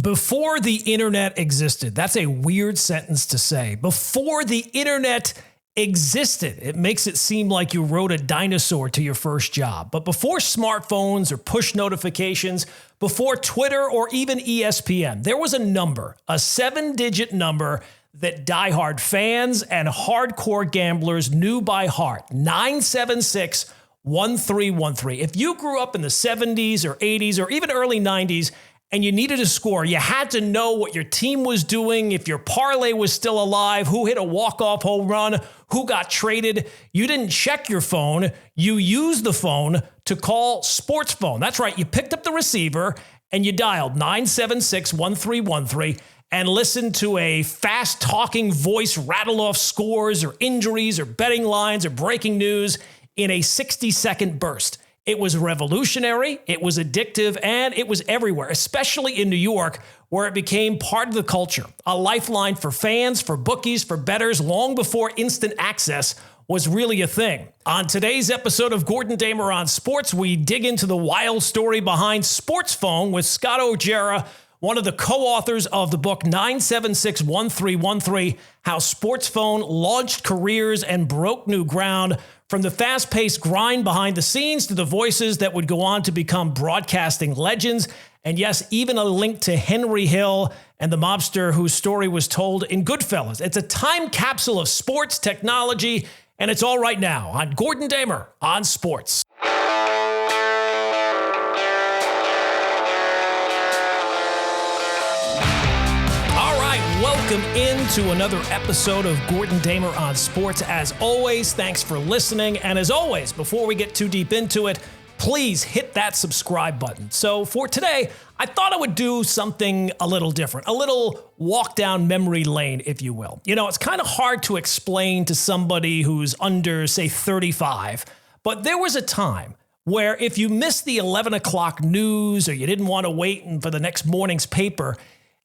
Before the internet existed, that's a weird sentence to say. Before the internet existed, it makes it seem like you rode a dinosaur to your first job. But before smartphones or push notifications, before Twitter or even ESPN, there was a number, a 7-digit number that diehard fans and hardcore gamblers knew by heart. 976-1313. If you grew up in the 70s or 80s or even early 90s, and you needed a score, you had to know what your team was doing, if your parlay was still alive, who hit a walk-off home run, who got traded. You didn't check your phone. You used the phone to call sports phone. That's right. You picked up the receiver and you dialed 976-1313 and listened to a fast-talking voice rattle off scores or injuries or betting lines or breaking news in a 60-second burst. It was revolutionary, it was addictive, and it was everywhere, especially in New York, where it became part of the culture, a lifeline for fans, for bookies, for bettors, long before instant access was really a thing. On today's episode of Gordon Damer on Sports, we dig into the wild story behind Sports Phone with Scott Orgera, one of the co-authors of the book 976-1313, How Sports Phone Launched Careers and Broke New Ground. From the fast-paced grind behind the scenes to the voices that would go on to become broadcasting legends. And yes, even a link to Henry Hill and the mobster whose story was told in Goodfellas. It's a time capsule of sports, technology, and it's all right now on Gordon Damer on Sports. Welcome into another episode of Gordon Damer on Sports. As always, thanks for listening. And as always, before we get too deep into it, please hit that subscribe button. So for today, I thought I would do something a little different, a little walk down memory lane, if you will. You know, it's kind of hard to explain to somebody who's under, say, 35, but there was a time where if you missed the 11 o'clock news or you didn't want to wait for the next morning's paper,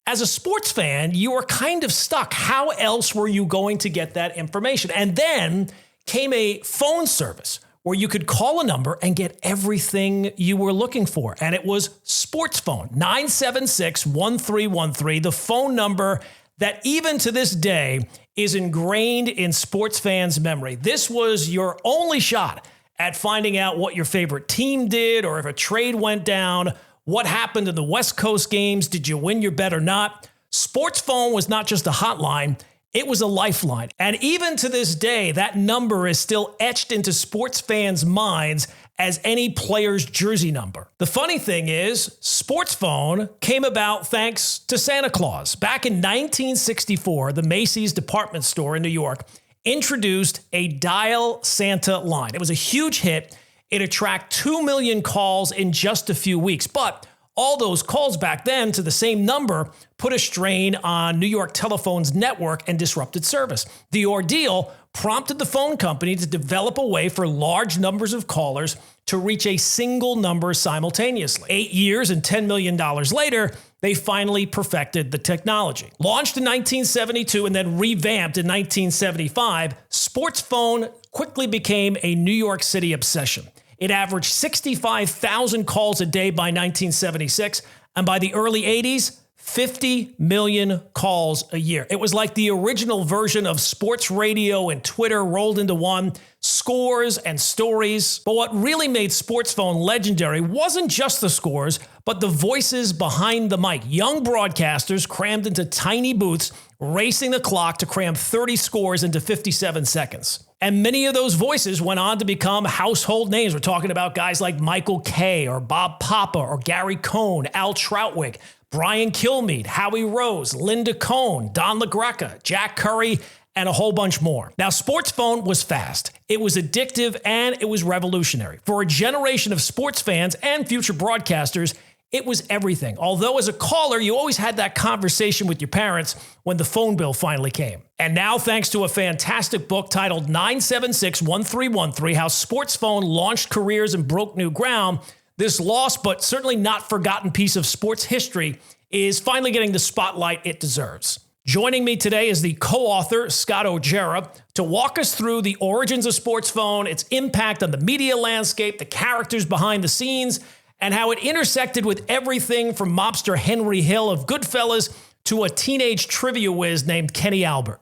as a sports fan, you were kind of stuck. How else were you going to get that information? And then came a phone service where you could call a number and get everything you were looking for. And it was Sports Phone, 976-1313, the phone number that even to this day is ingrained in sports fans' memory. This was your only shot at finding out what your favorite team did or if a trade went down. What happened in the West Coast games? Did you win your bet or not? Sports Phone was not just a hotline, it was a lifeline. And even to this day, that number is still etched into sports fans' minds as any player's jersey number. The funny thing is, Sports Phone came about thanks to Santa Claus. Back in 1964, the Macy's department store in New York introduced a Dial Santa line. It was a huge hit. It attracted 2 million calls in just a few weeks. But all those calls back then to the same number put a strain on New York Telephone's network and disrupted service. The ordeal prompted the phone company to develop a way for large numbers of callers to reach a single number simultaneously. 8 years and $10 million later, they finally perfected the technology. Launched in 1972 and then revamped in 1975, Sports Phone quickly became a New York City obsession. It averaged 65,000 calls a day by 1976, and by the early 80s, 50 million calls a year. It was like the original version of sports radio and Twitter rolled into one, scores and stories. But what really made Sports Phone legendary wasn't just the scores, but the voices behind the mic. Young broadcasters crammed into tiny booths, racing the clock to cram 30 scores into 57 seconds. And many of those voices went on to become household names. We're talking about guys like Michael Kay or Bob Papa or Gary Cohn, Al Troutwig, Brian Kilmeade, Howie Rose, Linda Cohn, Don LaGreca, Jack Curry, and a whole bunch more. Now, Sports Phone was fast. It was addictive and it was revolutionary. For a generation of sports fans and future broadcasters, it was everything. Although as a caller, you always had that conversation with your parents when the phone bill finally came. And now, thanks to a fantastic book titled 976-1313, How Sports Phone Launched Careers and Broke New Ground, this lost but certainly not forgotten piece of sports history is finally getting the spotlight it deserves. Joining me today is the co-author, Scott Orgera, to walk us through the origins of Sports Phone, its impact on the media landscape, the characters behind the scenes, and how it intersected with everything from mobster Henry Hill of Goodfellas to a teenage trivia whiz named Kenny Albert.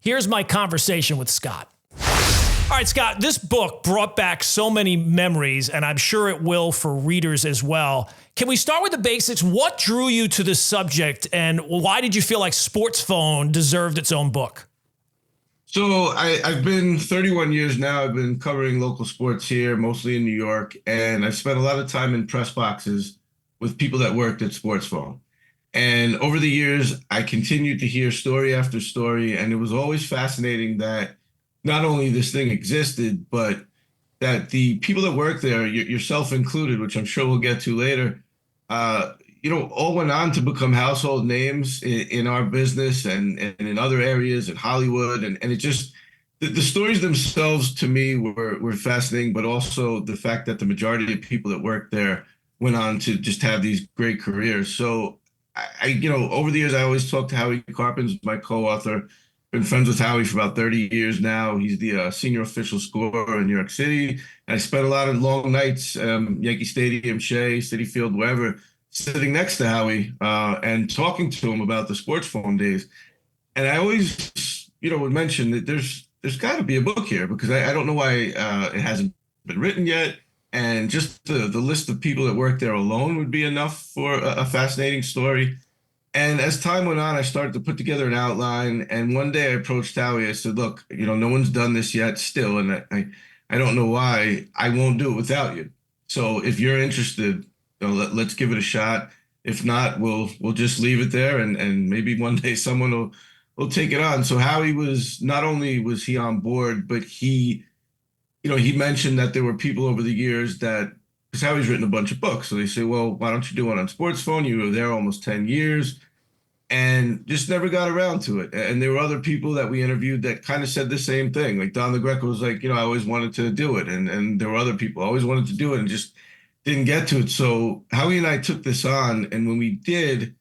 Here's my conversation with Scott. All right, Scott, this book brought back so many memories, and I'm sure it will for readers as well. Can we start with the basics? What drew you to this subject, and why did you feel like Sports Phone deserved its own book? So I've been 31 years now. I've been covering local sports here, mostly in New York, and I've spent a lot of time in press boxes with people that worked at Sports Phone. And over the years, I continued to hear story after story, and it was always fascinating that not only this thing existed, but that the people that work there, yourself included, which I'm sure we'll get to later, all went on to become household names in our business and in other areas in Hollywood. And it just, the stories themselves to me were fascinating, but also the fact that the majority of people that worked there went on to just have these great careers. So over the years, I always talked to Howie Carpenter, my co-author. Been friends with Howie for about 30 years now. He's the senior official scorer in New York City. And I spent a lot of long nights, Yankee Stadium, Shea, Citi Field, wherever, sitting next to Howie and talking to him about the Sports Phone days. And I always, would mention that there's got to be a book here because I don't know why it hasn't been written yet. And just the list of people that work there alone would be enough for a fascinating story. And as time went on, I started to put together an outline. And one day I approached Howie. I said, look, no one's done this yet still. And I don't know why. I won't do it without you. So if you're interested, let's give it a shot. If not, we'll just leave it there. And maybe one day someone will take it on. So Howie was, not only was he on board, but he mentioned that there were people over the years that, because Howie's written a bunch of books. So they say, well, why don't you do one on Sports Phone? You were there almost 10 years and just never got around to it. And there were other people that we interviewed that kind of said the same thing. Like Don LaGreca was like, I always wanted to do it. And there were other people always wanted to do it and just didn't get to it. So Howie and I took this on. And when we did,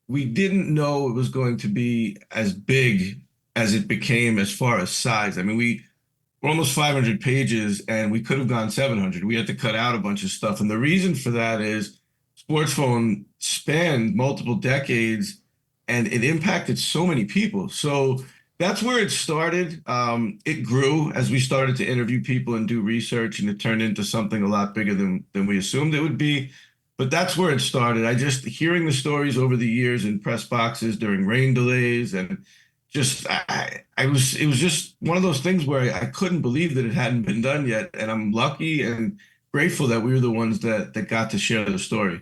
we didn't know it was going to be as big as it became as far as size. I mean, we're almost 500 pages and we could have gone 700. We had to cut out a bunch of stuff. And the reason for that is Sports Phone spanned multiple decades and it impacted so many people. So that's where it started. It grew as we started to interview people and do research, and it turned into something a lot bigger than we assumed it would be. But that's where it started. I just hearing the stories over the years in press boxes during rain delays and just it was just one of those things where I couldn't believe that it hadn't been done yet. And I'm lucky and grateful that we were the ones that got to share the story.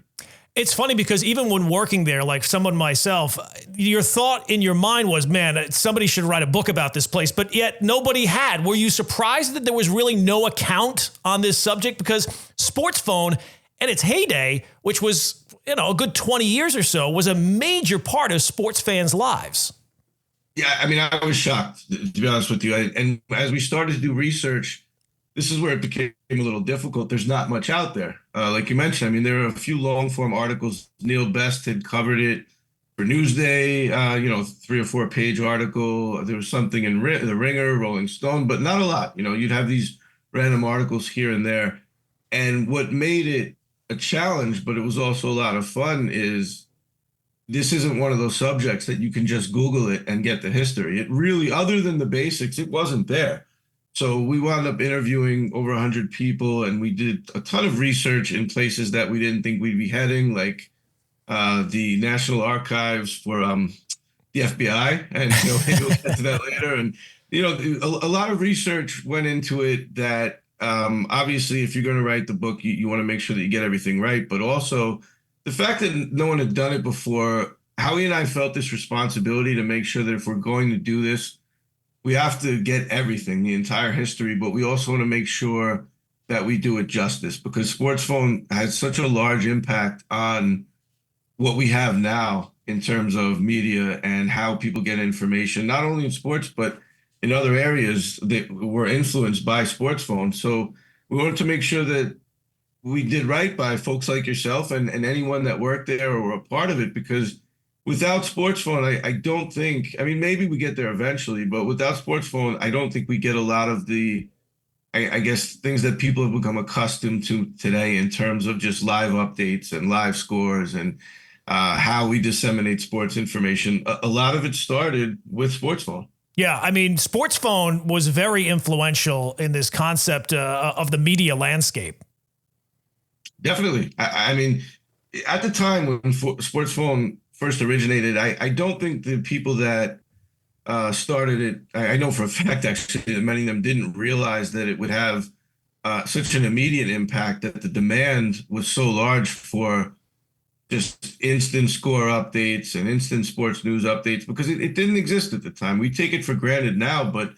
It's funny because even when working there, like someone myself, your thought in your mind was, man, somebody should write a book about this place, but yet nobody had. Were you surprised that there was really no account on this subject? Because Sports Phone at its heyday, which was, a good 20 years or so, was a major part of sports fans' lives. Yeah, I mean, I was shocked, to be honest with you. And as we started to do research, this is where it became a little difficult. There's not much out there. Like you mentioned, I mean, there are a few long-form articles. Neil Best had covered it for Newsday, 3 or 4 page article. There was something in The Ringer, Rolling Stone, but not a lot. You'd have these random articles here and there. And what made it a challenge, but it was also a lot of fun, is this isn't one of those subjects that you can just Google it and get the history. It really, other than the basics, it wasn't there. So we wound up interviewing over 100 people, and we did a ton of research in places that we didn't think we'd be heading, like the National Archives for the FBI. And maybe we'll get to that later. And a lot of research went into it that obviously, if you're going to write the book, you want to make sure that you get everything right, but also the fact that no one had done it before. Howie and I felt this responsibility to make sure that if we're going to do this, we have to get everything, the entire history, but we also want to make sure that we do it justice, because Sports Phone has such a large impact on what we have now in terms of media and how people get information, not only in sports, but in other areas that were influenced by Sports Phone. So we wanted to make sure that we did right by folks like yourself and anyone that worked there or were a part of it, because without Sports Phone, I don't think, I mean, maybe we get there eventually, but without Sports Phone, I don't think we get a lot of the I guess things that people have become accustomed to today in terms of just live updates and live scores and how we disseminate sports information. A lot of it started with sports phone. Yeah, I mean, sports phone was very influential in this concept of the media landscape. Definitely. I mean, at the time when sports phone first originated, I don't think the people that started it, I know for a fact actually that many of them didn't realize that it would have such an immediate impact, that the demand was so large for just instant score updates and instant sports news updates, because it didn't exist at the time. We take it for granted now, but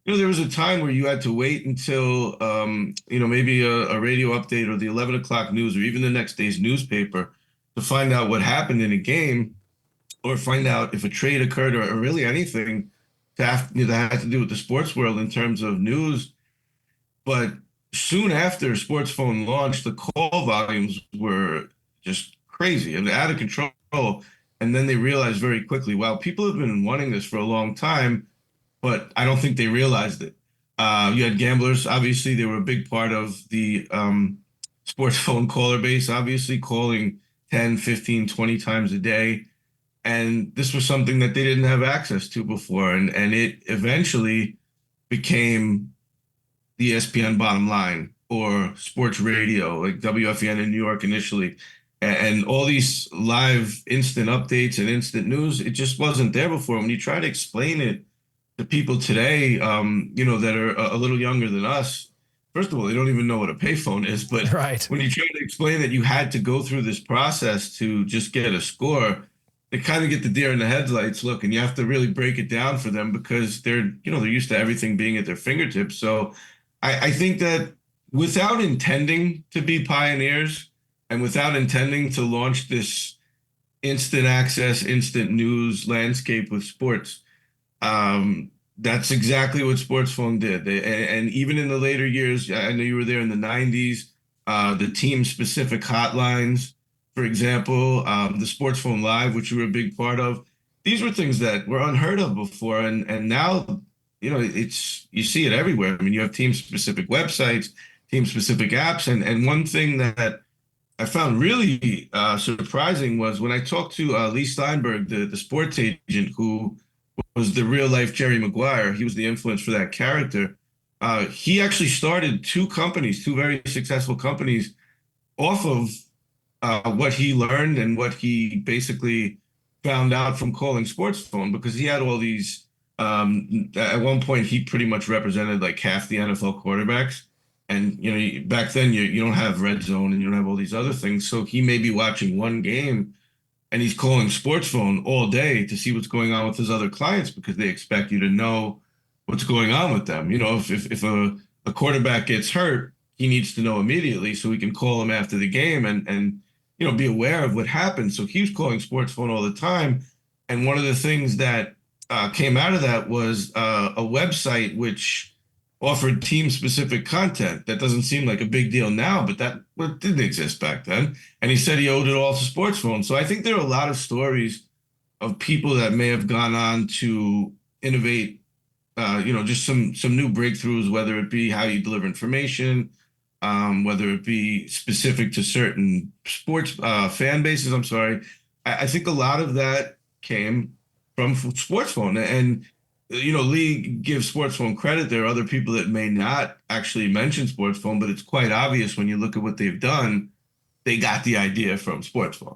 there was a time where you had to wait until maybe a radio update or the 11 o'clock news or even the next day's newspaper to find out what happened in a game, or find out if a trade occurred, or really anything that had to do with the sports world in terms of news. But soon after Sports Phone launched, the call volumes were just crazy and out of control. And then they realized very quickly, wow, people have been wanting this for a long time, but I don't think they realized it. You had gamblers, obviously, they were a big part of the sports phone caller base, obviously calling 10, 15, 20 times a day. And this was something that they didn't have access to before. And it eventually became the ESPN bottom line, or sports radio, like WFEN in New York initially. And all these live instant updates and instant news, it just wasn't there before. When you try to explain it to people today, that are a little younger than us, first of all, they don't even know what a payphone is. But Right. when you try to explain that you had to go through this process to just get a score, they kind of get the deer in the headlights look, and you have to really break it down for them because they're used to everything being at their fingertips. So I think that without intending to be pioneers and without intending to launch this instant access, instant news landscape with sports, that's exactly what Sports Phone did. And even in the later years, I know you were there in the 90s, the team specific hotlines, for example, the Sports Phone Live, which you were a big part of. These were things that were unheard of before. And now, you see it everywhere. I mean, you have team specific websites, team specific apps. And one thing that I found really surprising was when I talked to Lee Steinberg, the sports agent who was the real life Jerry Maguire. He was the influence for that character. He actually started two companies, two very successful companies, off of what he learned and what he basically found out from calling sports phone, because he had all these. At one point, he pretty much represented like half the NFL quarterbacks. And back then you don't have red zone and you don't have all these other things. So he may be watching one game and he's calling sports phone all day to see what's going on with his other clients, because they expect you to know what's going on with them. If a quarterback gets hurt, he needs to know immediately so he can call him after the game and be aware of what happened. So he was calling sports phone all the time. And one of the things that came out of that was a website which offered team specific content. That doesn't seem like a big deal now, but that didn't exist back then. And he said he owed it all to sports phone. So I think there are a lot of stories of people that may have gone on to innovate, just some new breakthroughs, whether it be how you deliver information, whether it be specific to certain sports fan bases. I'm sorry. I think a lot of that came from sports phone. And Lee gives sports phone credit. There are other people that may not actually mention sports phone, but it's quite obvious when you look at what they've done, they got the idea from sports phone.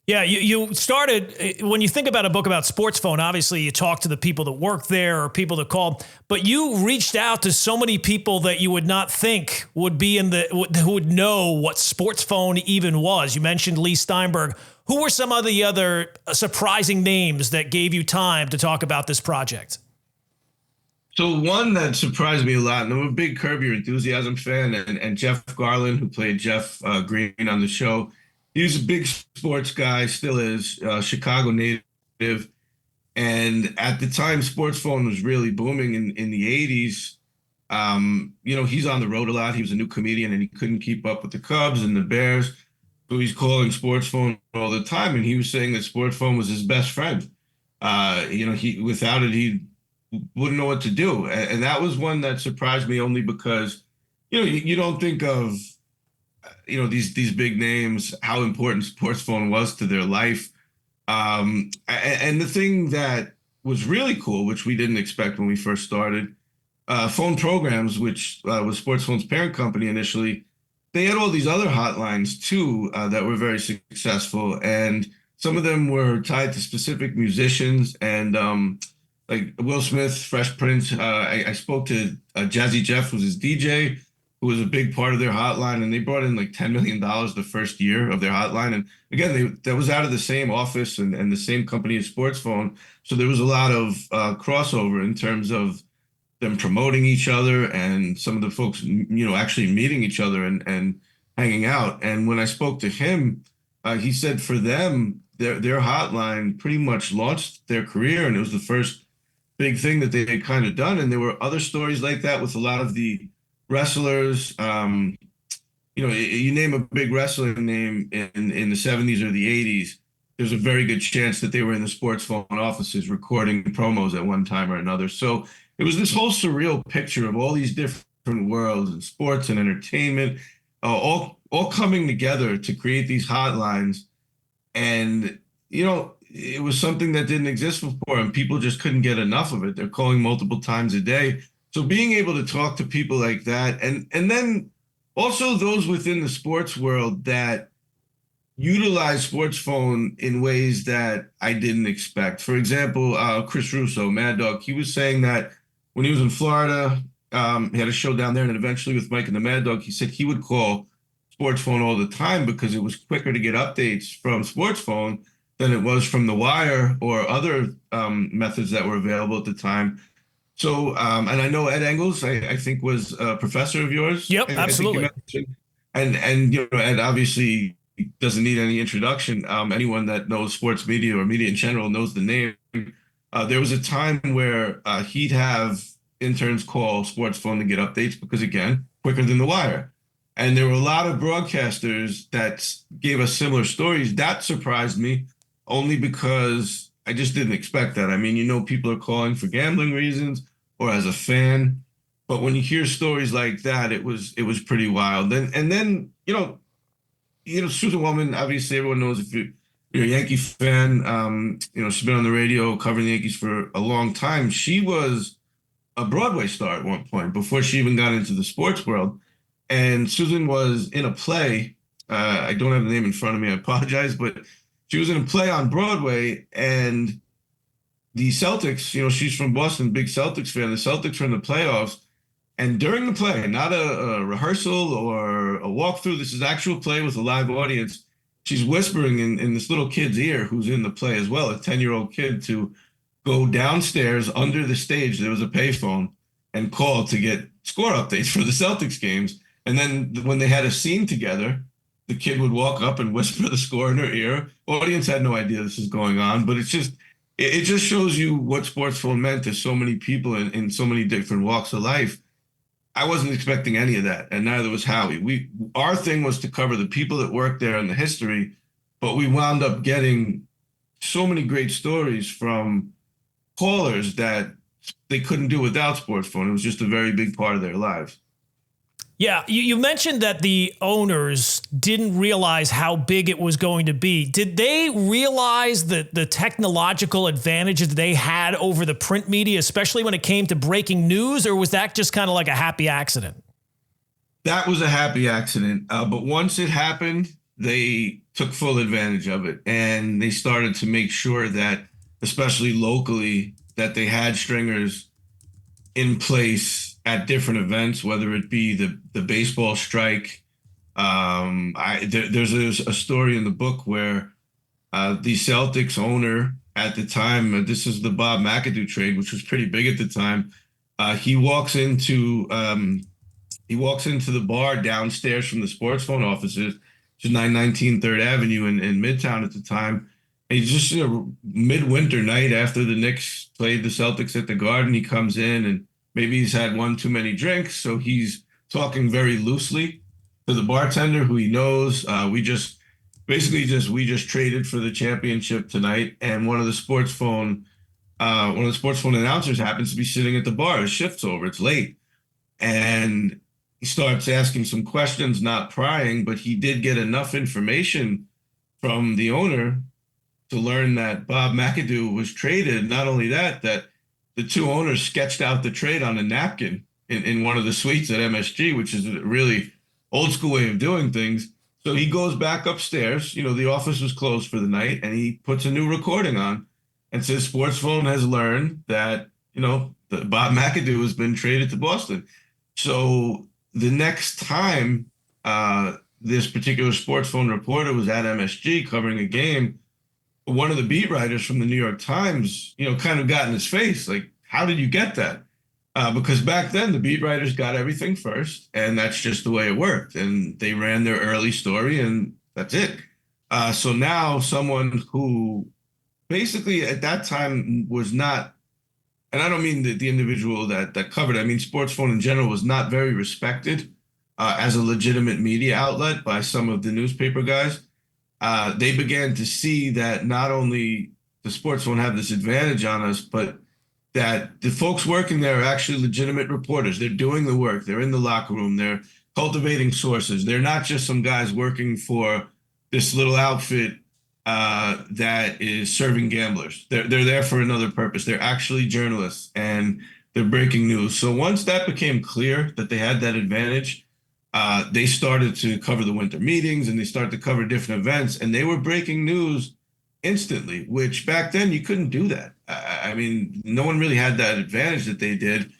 Yeah, you started, when you think about a book about sports phone, obviously you talk to the people that work there or people that call, but you reached out to so many people that you would not think would be who would know what sports phone even was. You mentioned Lee Steinberg. Who were some of the other surprising names that gave you time to talk about this project? So one that surprised me a lot, and I'm a big Curb Your Enthusiasm fan, and Jeff Garland, who played Jeff Green on the show, he was a big sports guy, still is, Chicago native. And at the time, sports phone was really booming in the 80s. He's on the road a lot. He was a new comedian and he couldn't keep up with the Cubs and the Bears. So he's calling sports phone all the time. And he was saying that sports phone was his best friend. Without it, he wouldn't know what to do. And that was one that surprised me only because you don't think of, these big names, how important sports phone was to their life. And the thing that was really cool, which we didn't expect when we first started, phone programs, which was Sports Phone's parent company initially, they had all these other hotlines too that were very successful, and some of them were tied to specific musicians and like Will Smith, Fresh Prince. I spoke to Jazzy Jeff, was his DJ, who was a big part of their hotline, and they brought in like $10 million the first year of their hotline. And again, that was out of the same office and the same company as Sports Phone, so there was a lot of crossover in terms of them promoting each other and some of the folks, actually meeting each other and hanging out. And when I spoke to him, he said for them, their hotline pretty much launched their career, and it was the first big thing that they had kind of done. And there were other stories like that with a lot of the wrestlers. You name a big wrestling name in the 70s or the 80s, there's a very good chance that they were in the Sports Phone offices recording promos at one time or another. So it was this whole surreal picture of all these different worlds and sports and entertainment, all coming together to create these hotlines. And it was something that didn't exist before, and people just couldn't get enough of it. They're calling multiple times a day. So being able to talk to people like that, and then also those within the sports world that utilize sports phone in ways that I didn't expect. For example, Chris Russo, Mad Dog, he was saying that when he was in Florida, he had a show down there, and then eventually with Mike and the Mad Dog, he said he would call sports phone all the time because it was quicker to get updates from sports phone than it was from the wire or other methods that were available at the time. So, and I know Ed Engels, I think was a professor of yours. Yep, I think you absolutely. mentioned, and Ed obviously doesn't need any introduction. Anyone that knows sports media or media in general knows the name. There was a time where he'd have interns call sports phone to get updates because, again, quicker than the wire. And there were a lot of broadcasters that gave us similar stories. That surprised me only because I just didn't expect that. I mean, people are calling for gambling reasons or as a fan, but when you hear stories like that, it was pretty wild. And then Susan Wellman, obviously everyone knows if you're a Yankee fan, she's been on the radio covering the Yankees for a long time. She was a Broadway star at one point before she even got into the sports world. And Susan was in a play. I don't have the name in front of me. I apologize, but she was in a play on Broadway, and the Celtics, she's from Boston, big Celtics fan. The Celtics were in the playoffs. And during the play, not a rehearsal or a walkthrough, this is actual play with a live audience. She's whispering in this little kid's ear who's in the play as well, a 10-year-old kid, to go downstairs under the stage. There was a payphone and call to get score updates for the Celtics games. And then when they had a scene together, the kid would walk up and whisper the score in her ear. Audience had no idea this was going on, but it just shows you what sports phone meant to so many people in so many different walks of life. I wasn't expecting any of that, and neither was Howie. Our thing was to cover the people that worked there and the history, but we wound up getting so many great stories from callers that they couldn't do without sports phone. It was just a very big part of their lives. Yeah, you mentioned that the owners didn't realize how big it was going to be. Did they realize the technological advantages they had over the print media, especially when it came to breaking news, or was that just kind of like a happy accident? That was a happy accident. But once it happened, they took full advantage of it, and they started to make sure that, especially locally, that they had stringers in place at different events, whether it be the baseball strike. There's a story in the book where the Celtics owner at the time, this is the Bob McAdoo trade, which was pretty big at the time. He walks into the bar downstairs from the sports phone offices, which is 919 3rd Avenue in Midtown at the time. And he's just midwinter night after the Knicks played the Celtics at the Garden. He comes in and maybe he's had one too many drinks, so he's talking very loosely to the bartender who he knows. We just traded for the championship tonight, and one of the sports phone announcers happens to be sitting at the bar. His shift's over. It's late, and he starts asking some questions, not prying, but he did get enough information from the owner to learn that Bob McAdoo was traded. Not only that, that the two owners sketched out the trade on a napkin in one of the suites at MSG, which is a really old school way of doing things. So he goes back upstairs. The office was closed for the night, and he puts a new recording on and says Sports Phone has learned that, that Bob McAdoo has been traded to Boston. So the next time this particular Sports Phone reporter was at MSG covering a game, one of the beat writers from the New York Times, kind of got in his face, like, how did you get that? Because back then the beat writers got everything first, and that's just the way it worked. And they ran their early story, and that's it. So now someone who basically at that time was not, and I don't mean the individual that covered it, I mean Sports Phone in general was not very respected as a legitimate media outlet by some of the newspaper guys. They began to see that not only the Sports Phone have this advantage on us, but that the folks working there are actually legitimate reporters. They're doing the work. They're in the locker room. They're cultivating sources. They're not just some guys working for this little outfit that is serving gamblers. They're there for another purpose. They're actually journalists, and they're breaking news. So once that became clear that they had that advantage, they started to cover the winter meetings, and they started to cover different events, and they were breaking news instantly, which back then you couldn't do that. I mean, no one really had that advantage that they did.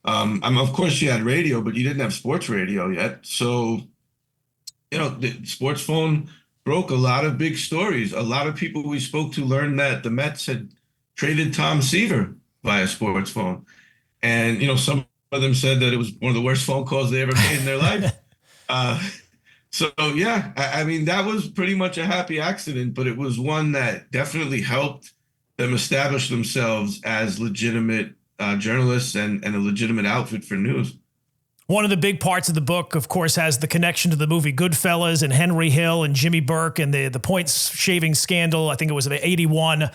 Of course, you had radio, but you didn't have sports radio yet. So, the Sports Phone broke a lot of big stories. A lot of people we spoke to learned that the Mets had traded Tom Seaver via Sports Phone. And, some of them said that it was one of the worst phone calls they ever made in their life. So yeah, I mean, that was pretty much a happy accident, but it was one that definitely helped them establish themselves as legitimate journalists and a legitimate outfit for news. One of the big parts of the book, of course, has the connection to the movie Goodfellas and Henry Hill and Jimmy Burke and the points shaving scandal. I think it was in '81.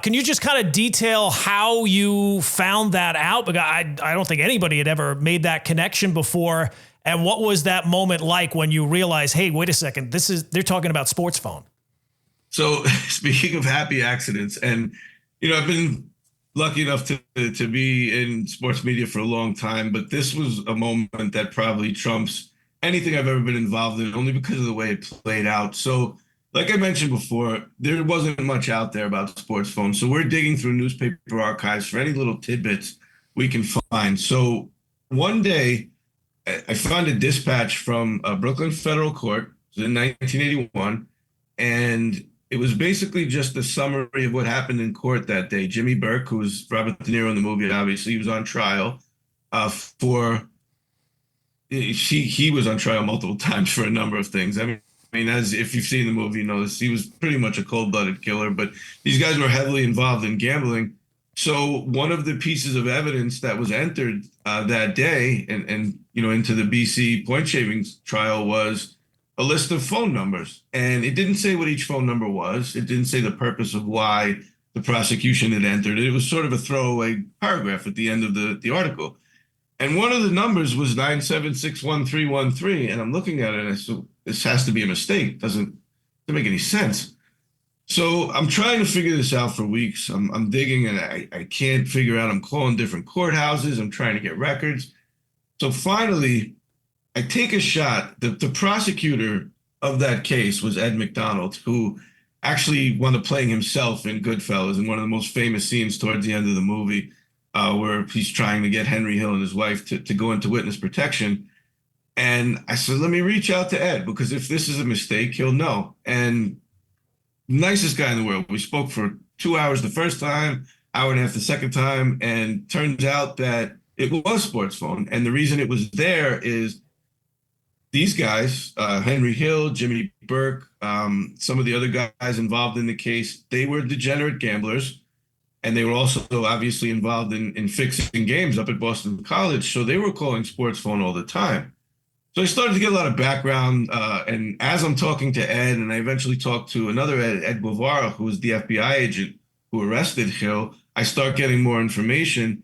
Can you just kind of detail how you found that out? Because I don't think anybody had ever made that connection before. And what was that moment like when you realized, hey, wait a second, they're talking about Sports Phone? So speaking of happy accidents, and, I've been lucky enough to be in sports media for a long time, but this was a moment that probably trumps anything I've ever been involved in, only because of the way it played out. So like I mentioned before, there wasn't much out there about Sports Phone. So we're digging through newspaper archives for any little tidbits we can find. So one day, I found a dispatch from a Brooklyn federal court in 1981, and it was basically just a summary of what happened in court that day. Jimmy Burke, who was Robert De Niro in the movie, obviously, he was on trial he was on trial multiple times for a number of things. I mean, as if you've seen the movie, you know this, he was pretty much a cold-blooded killer, but these guys were heavily involved in gambling. So one of the pieces of evidence that was entered that day and into the BC point shavings trial was a list of phone numbers. And it didn't say what each phone number was. It didn't say the purpose of why the prosecution had entered it. It was sort of a throwaway paragraph at the end of the article. And one of the numbers was 9761313. And I'm looking at it and I said, this has to be a mistake. Doesn't make any sense. So I'm trying to figure this out for weeks. I'm digging and I can't figure out. I'm calling different courthouses. I'm trying to get records. So finally, I take a shot. The prosecutor of that case was Ed McDonald, who actually wound up playing himself in Goodfellas in one of the most famous scenes towards the end of the movie, where he's trying to get Henry Hill and his wife to go into witness protection. And I said, let me reach out to Ed, because if this is a mistake, he'll know. And nicest guy in the world. We spoke for 2 hours the first time, hour and a half the second time, and turns out that it was Sports Phone. And the reason it was there is these guys, Henry Hill, Jimmy Burke, some of the other guys involved in the case, they were degenerate gamblers, and they were also obviously involved in fixing games up at Boston College. So they were calling Sports Phone all the time. So I started to get a lot of background, and as I'm talking to Ed, and I eventually talked to another Ed Guevara, who was the FBI agent who arrested Hill, I start getting more information.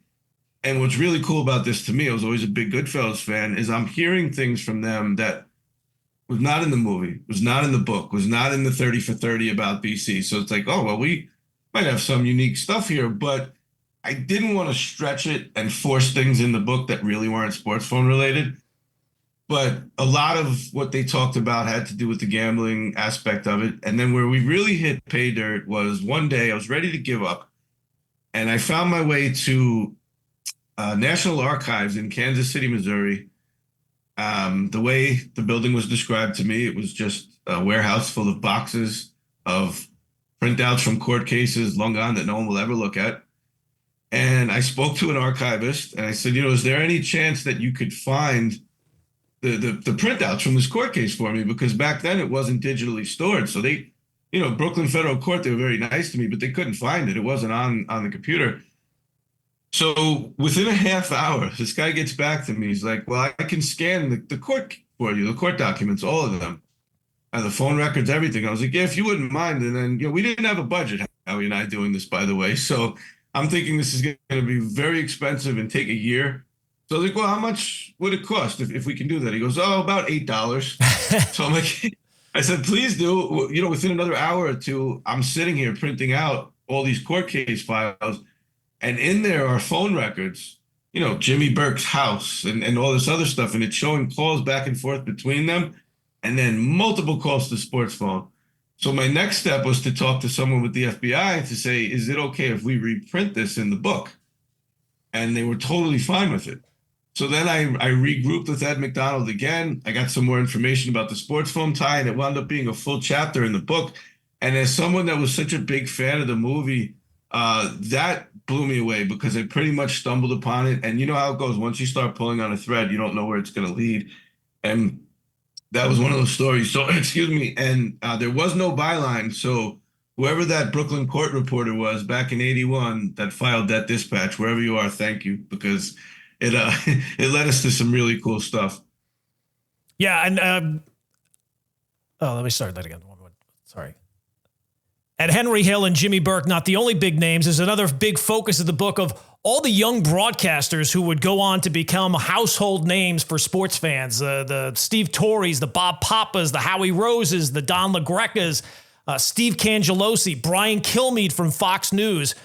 And what's really cool about this to me, I was always a big Goodfellas fan, is I'm hearing things from them that was not in the movie, was not in the book, was not in the 30 for 30 about BC. So it's like, oh, well, we might have some unique stuff here, but I didn't want to stretch it and force things in the book that really weren't sports phone related. But a lot of what they talked about had to do with the gambling aspect of it. And then where we really hit pay dirt was one day I was ready to give up. And I found my way to National Archives in Kansas City, Missouri. The way the building was described to me, it was just a warehouse full of boxes of printouts from court cases long gone that no one will ever look at. And I spoke to an archivist and I said, is there any chance that you could find the printouts from this court case for me? Because back then it wasn't digitally stored. So they, Brooklyn Federal Court, they were very nice to me, but they couldn't find it. It wasn't on the computer. So within a half hour, this guy gets back to me. He's like, well, I can scan the court for you, the court documents, all of them, and the phone records, everything. I was like, yeah, if you wouldn't mind. And then, we didn't have a budget, Howie and I, doing this, by the way. So I'm thinking this is going to be very expensive and take a year. So I was like, well, how much would it cost if we can do that? He goes, oh, about $8. So I'm like, I said, please do. Within another hour or two, I'm sitting here printing out all these court case files. And in there are phone records, Jimmy Burke's house and all this other stuff. And it's showing calls back and forth between them and then multiple calls to sports phone. So my next step was to talk to someone with the FBI to say, is it okay if we reprint this in the book? And they were totally fine with it. So then I regrouped with Ed McDonald again. I got some more information about the sports phone tie, and it wound up being a full chapter in the book. And as someone that was such a big fan of the movie, that blew me away because I pretty much stumbled upon it. And you know how it goes. Once you start pulling on a thread, you don't know where it's going to lead. And that was one of those stories. So, excuse me. And there was no byline. So whoever that Brooklyn court reporter was back in 81 that filed that dispatch, wherever you are, thank you, because it it led us to some really cool stuff. Yeah. And let me start that again. Sorry. And Henry Hill and Jimmy Burke, not the only big names, is another big focus of the book of all the young broadcasters who would go on to become household names for sports fans. The Steve Torreys, the Bob Papas, the Howie Roses, the Don LaGreccas, Steve Cangelosi, Brian Kilmeade from Fox News.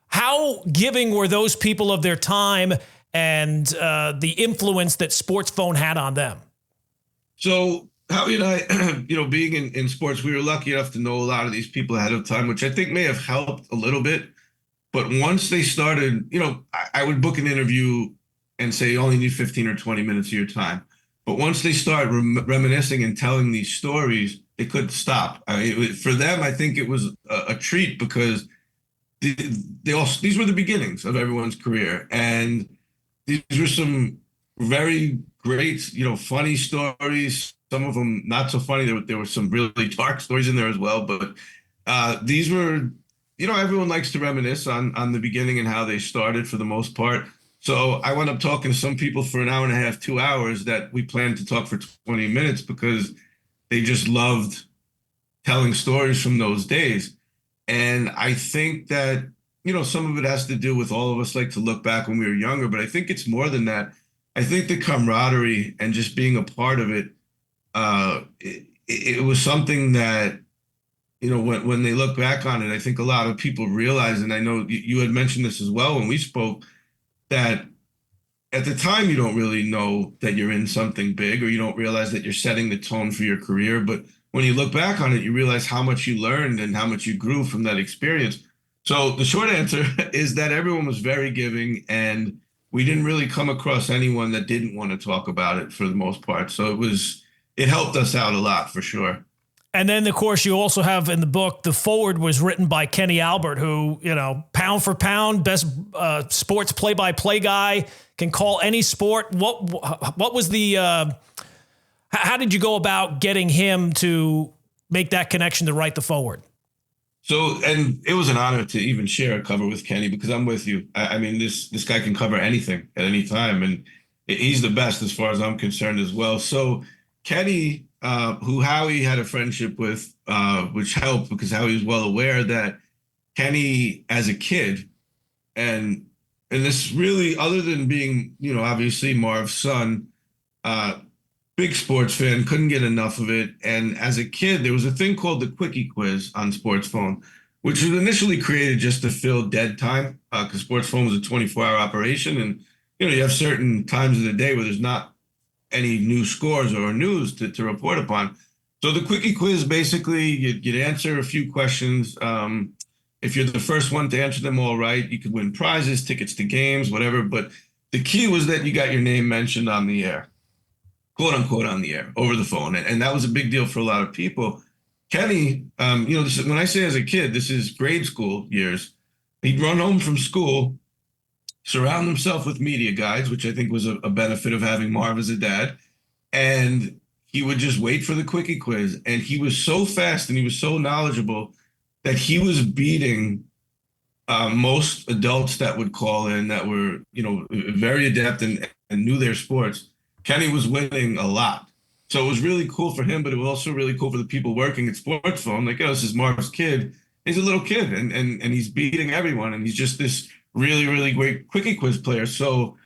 How giving were those people of their time and the influence that sports phone had on them? So Howie and I, being in sports, we were lucky enough to know a lot of these people ahead of time, which I think may have helped a little bit. But once they started, I would book an interview and say, you only need 15 or 20 minutes of your time. But once they start reminiscing and telling these stories, they couldn't stop. For them, I think it was a treat because these were the beginnings of everyone's career. And these were some very great, funny stories. Some of them not so funny. There were some really dark stories in there as well. But these were, everyone likes to reminisce on the beginning and how they started for the most part. So I wound up talking to some people for an hour and a half, 2 hours that we planned to talk for 20 minutes because they just loved telling stories from those days. And I think that, some of it has to do with all of us like to look back when we were younger, but I think it's more than that. I think the camaraderie and just being a part of it, it was something that, when they look back on it, I think a lot of people realize, and I know you had mentioned this as well when we spoke, that at the time you don't really know that you're in something big, or you don't realize that you're setting the tone for your career. But when you look back on it, you realize how much you learned and how much you grew from that experience. So the short answer is that everyone was very giving, and we didn't really come across anyone that didn't want to talk about it for the most part. So it helped us out a lot for sure. And then, of course, you also have in the book, the foreword was written by Kenny Albert, who, pound for pound, best sports play-by-play guy, can call any sport. What was how did you go about getting him to make that connection to write the foreword? So, and it was an honor to even share a cover with Kenny because I'm with you. I mean, this guy can cover anything at any time, and he's the best as far as I'm concerned as well. So Kenny, who Howie had a friendship with, which helped because Howie was well aware that Kenny, as a kid, and And this really, other than being, obviously Marv's son, uh, big sports fan, couldn't get enough of it. And as a kid, there was a thing called the Quickie Quiz on Sports Phone, which was initially created just to fill dead time, because Sports Phone was a 24-hour operation. And, you have certain times of the day where there's not any new scores or news to report upon. So the Quickie Quiz, basically, you'd answer a few questions. If you're the first one to answer them all right, you could win prizes, tickets to games, whatever. But the key was that you got your name mentioned on the air, quote unquote, on the air, over the phone. And that was a big deal for a lot of people. Kenny, this is, when I say as a kid, this is grade school years. He'd run home from school, surround himself with media guides, which I think was a benefit of having Marv as a dad. And he would just wait for the Quickie Quiz. And he was so fast and he was so knowledgeable that he was beating most adults that would call in that were, very adept and knew their sports. Kenny was winning a lot. So it was really cool for him, but it was also really cool for the people working at Sports Phone. Like, this is Marv's kid. He's a little kid and he's beating everyone. And he's just this really, really great Quickie Quiz player. So,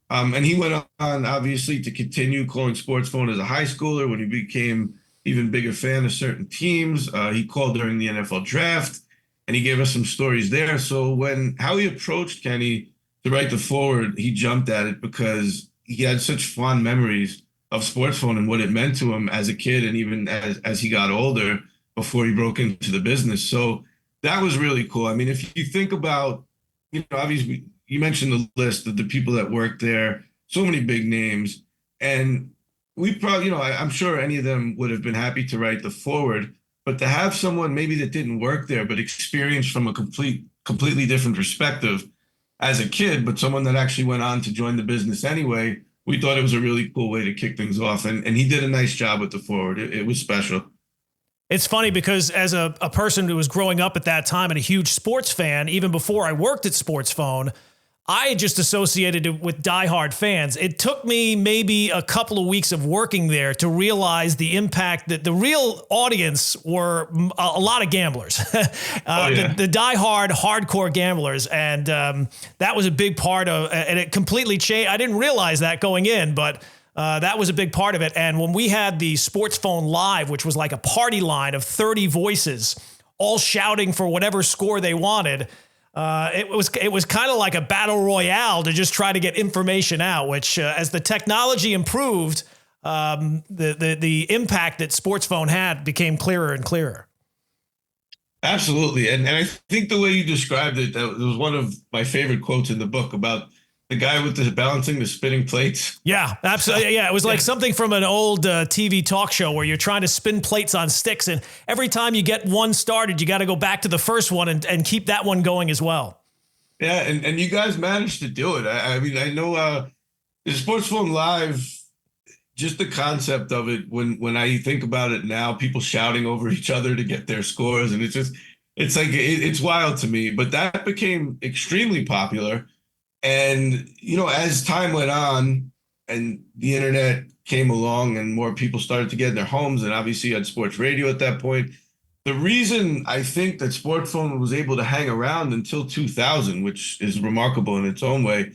and he went on, obviously, to continue calling Sports Phone as a high schooler when he became even bigger fan of certain teams. He called during the NFL draft, and he gave us some stories there. So how he approached Kenny to write the forward, he jumped at it because he had such fond memories of Sports Phone and what it meant to him as a kid and even as he got older before he broke into the business. So that was really cool. I mean, if you think about, obviously you mentioned the list of the people that worked there, so many big names. And we probably, I'm sure any of them would have been happy to write the forward, but to have someone maybe that didn't work there, but experienced from a completely different perspective as a kid, but someone that actually went on to join the business anyway, we thought it was a really cool way to kick things off. And he did a nice job with the forward. It was special. It's funny because as a person who was growing up at that time and a huge sports fan, even before I worked at Sports Phone, I just associated it with diehard fans. It took me maybe a couple of weeks of working there to realize the impact that the real audience were a lot of gamblers, the diehard, hardcore gamblers. And that was a big part of, and it completely changed. I didn't realize that going in, but that was a big part of it. And when we had the Sports Phone Live, which was like a party line of 30 voices, all shouting for whatever score they wanted, it was kind of like a battle royale to just try to get information out, which as the technology improved, the impact that Sports Phone had became clearer and clearer. Absolutely. And I think the way you described it, that was one of my favorite quotes in the book about the guy with the balancing the spinning plates. Yeah, absolutely. Yeah, it was like something from an old TV talk show where you're trying to spin plates on sticks, and every time you get one started, you got to go back to the first one and keep that one going as well. Yeah, and you guys managed to do it. I mean, I know the Sports Phone Live, just the concept of it, when I think about it now, people shouting over each other to get their scores, and it's wild to me. But that became extremely popular. And, as time went on and the internet came along and more people started to get in their homes, and obviously you had sports radio at that point, the reason I think that Sports Phone was able to hang around until 2000, which is remarkable in its own way,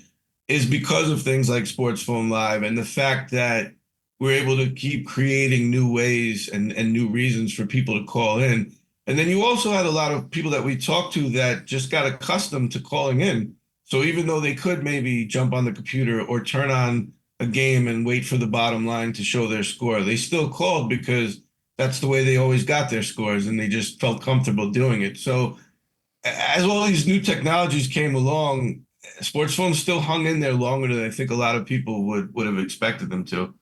is because of things like Sports Phone Live and the fact that we're able to keep creating new ways and new reasons for people to call in. And then you also had a lot of people that we talked to that just got accustomed to calling in. So even though they could maybe jump on the computer or turn on a game and wait for the bottom line to show their score, they still called because that's the way they always got their scores, and they just felt comfortable doing it. So as all these new technologies came along, Sports Phone still hung in there longer than I think a lot of people would have expected them to.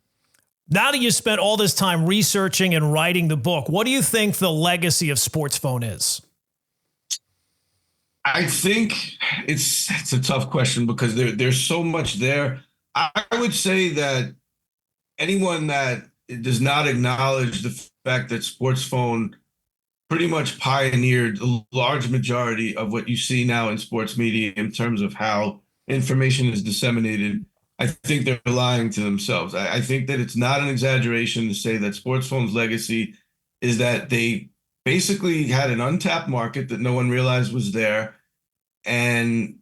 Now that you spent all this time researching and writing the book, what do you think the legacy of Sports Phone is? I think it's a tough question because there's so much there. I would say that anyone that does not acknowledge the fact that Sports Phone pretty much pioneered a large majority of what you see now in sports media in terms of how information is disseminated, I think they're lying to themselves. I think that it's not an exaggeration to say that Sports Phone's legacy is that they basically had an untapped market that no one realized was there. And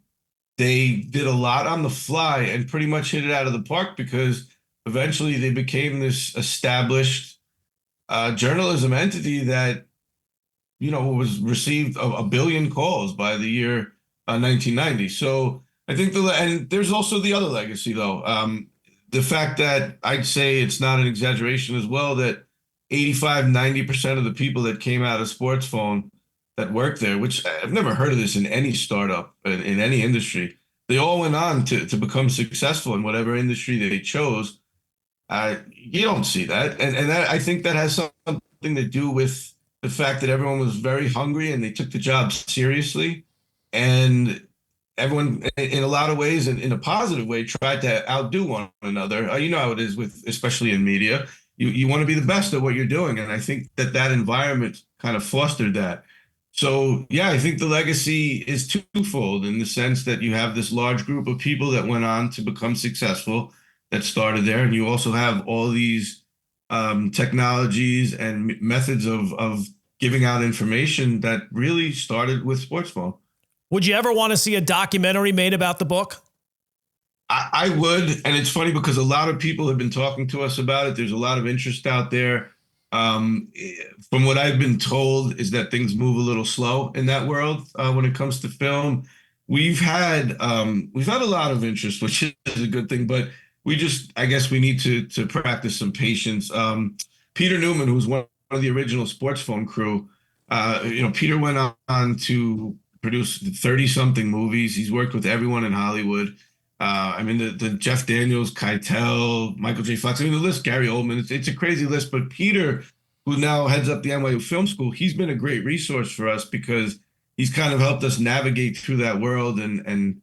they did a lot on the fly and pretty much hit it out of the park because eventually they became this established journalism entity that, was received a billion calls by the year 1990. So I think and there's also the other legacy though. The fact that I'd say it's not an exaggeration as well that 85-90% of the people that came out of Sports Phone that worked there, which I've never heard of this in any startup in any industry, they all went on to become successful in whatever industry they chose. You don't see that. And that, I think that has something to do with the fact that everyone was very hungry and they took the job seriously. And everyone, in a lot of ways, and in a positive way, tried to outdo one another. You know how it is with, especially in media. You want to be the best at what you're doing. And I think that environment kind of fostered that. So, yeah, I think the legacy is twofold in the sense that you have this large group of people that went on to become successful that started there. And you also have all these technologies and methods of giving out information that really started with Sports Phone. Would you ever want to see a documentary made about the book? I would. And it's funny because a lot of people have been talking to us about it. There's a lot of interest out there. From what I've been told is that things move a little slow in that world when it comes to film. We've had a lot of interest, which is a good thing, but I guess we need to practice some patience. Peter Newman, who's one of the original Sports Phone crew, Peter went on to produce 30-something movies. He's worked with everyone in Hollywood. The Jeff Daniels, Keitel, Michael J. Fox. The list, Gary Oldman. It's a crazy list. But Peter, who now heads up the NYU Film School, he's been a great resource for us because he's kind of helped us navigate through that world and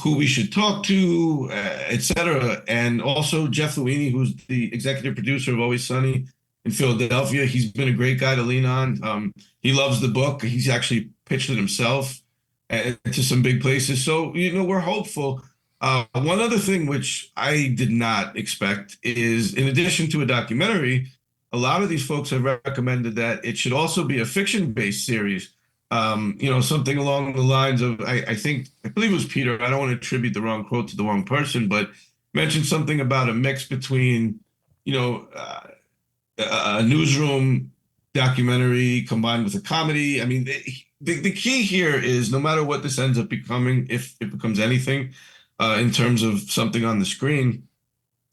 who we should talk to, et cetera. And also Jeff Louini, who's the executive producer of Always Sunny in Philadelphia. He's been a great guy to lean on. He loves the book. He's actually pitched it himself to some big places. So, we're hopeful. One other thing which I did not expect is, in addition to a documentary, a lot of these folks have recommended that it should also be a fiction-based series. Something along the lines of, I believe it was Peter, I don't want to attribute the wrong quote to the wrong person, but mentioned something about a mix between, a newsroom documentary combined with a comedy. The key here is no matter what this ends up becoming, if it becomes anything in terms of something on the screen,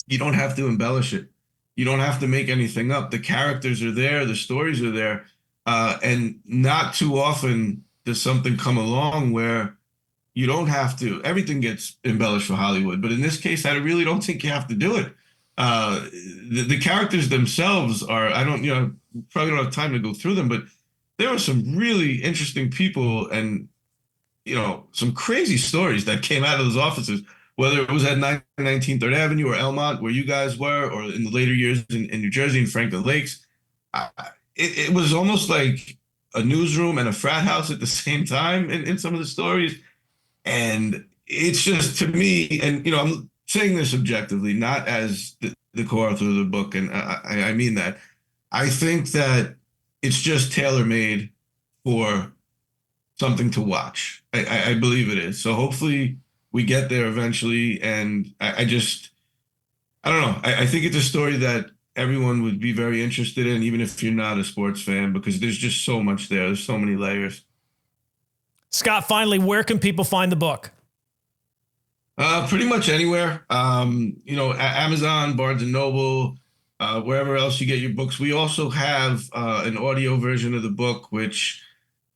you don't have to embellish it. You don't have to make anything up. The characters are there. The stories are there. And not too often does something come along where you don't have to. Everything gets embellished for Hollywood. But in this case, I really don't think you have to do it. The characters themselves are, probably don't have time to go through them, but there are some really interesting people and, some crazy stories that came out of those offices, whether it was at 919 3rd Avenue or Elmont, where you guys were, or in the later years in New Jersey and Franklin Lakes. It was almost like a newsroom and a frat house at the same time in some of the stories. And it's just, to me, and, I'm saying this objectively, not as the co-author of the book, and I mean that. I think that it's just tailor-made for something to watch. I believe it is. So hopefully we get there eventually. And I don't know. I think it's a story that everyone would be very interested in, even if you're not a sports fan, because there's just so much there. There's so many layers. Scott, finally, where can people find the book? Pretty much anywhere. Amazon, Barnes and Noble, wherever else you get your books. We also have an audio version of the book, which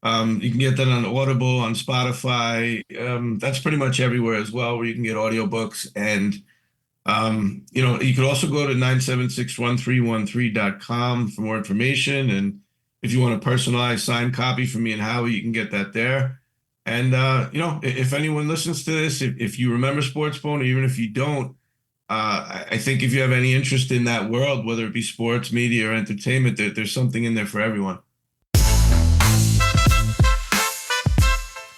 you can get that on Audible, on Spotify. That's pretty much everywhere as well, where you can get audiobooks. And, you could also go to 9761313.com for more information. And if you want a personalized signed copy from me and Howie, you can get that there. And, if anyone listens to this, if you remember Sports Phone, or even if you don't, I think if you have any interest in that world, whether it be sports, media, or entertainment, there's something in there for everyone.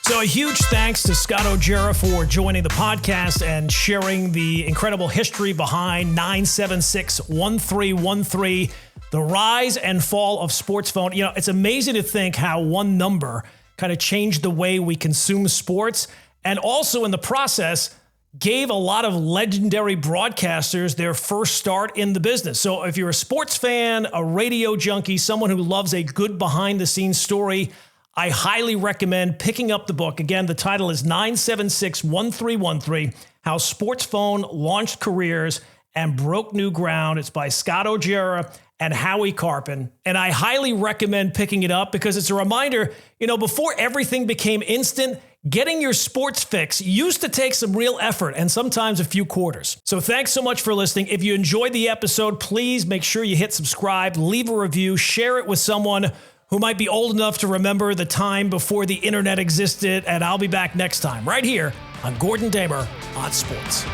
So a huge thanks to Scott Orgera for joining the podcast and sharing the incredible history behind 9761313, the rise and fall of Sports Phone. It's amazing to think how one number kind of changed the way we consume sports and also in the process gave a lot of legendary broadcasters their first start in the business. So if you're a sports fan, a radio junkie, someone who loves a good behind-the-scenes story, I highly recommend picking up the book. Again, the title is 976-1313, How Sports Phone Launched Careers and Broke New Ground. It's by Scott Orgera and Howie Carpin. And I highly recommend picking it up because it's a reminder, before everything became instant, getting your sports fix used to take some real effort and sometimes a few quarters. So thanks so much for listening. If you enjoyed the episode, please make sure you hit subscribe, leave a review, share it with someone who might be old enough to remember the time before the internet existed. And I'll be back next time right here on Gordon Damer on Sports.